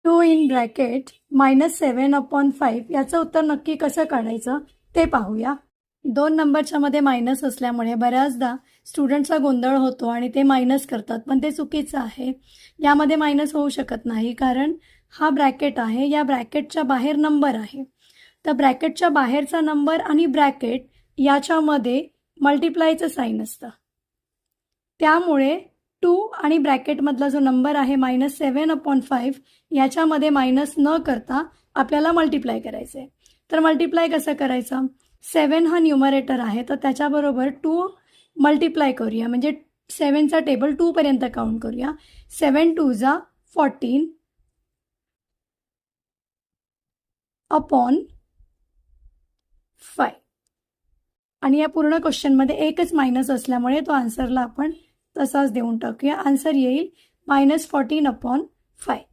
2 in bracket -7/5 याचं उत्तर नक्की कसं काढायचं ते पाहूया. 2 नंबरच्या मध्ये मायनस असल्यामुळे बऱ्याचदा स्टुडंट्सचा गोंधळ होतो आणि ते मायनस करतात, पण ते चुकीचं आहे. यामध्ये मायनस होऊ शकत नाही कारण हा ब्रॅकेट आहे, या ब्रॅकेटच्या बाहेर नंबर आहे. तर ब्रॅकेटच्या बाहेरचा नंबर आणि ब्रॅकेट याच्यामध्ये मल्टिप्लायचं साईन असतं. त्यामुळे 2 आणि ब्रॅकेटमधला जो नंबर आहे -7/5 याच्यामध्ये मायनस न करता आपल्याला मल्टिप्लाय करायचं आहे. तर मल्टिप्लाय कसं करायचं? 7 हा न्यूमरेटर आहे, तर त्याच्याबरोबर 2 मल्टिप्लाय करूया, म्हणजे 7चा टेबल 2 पर्यंत काउंट करूया. 7 2 जा 14 अपॉन 5. आणि या पूर्ण क्वेश्चनमध्ये एकच मायनस असल्यामुळे तो आन्सरला आपण तसाच देऊन टाकूया. आन्सर येईल -14/5.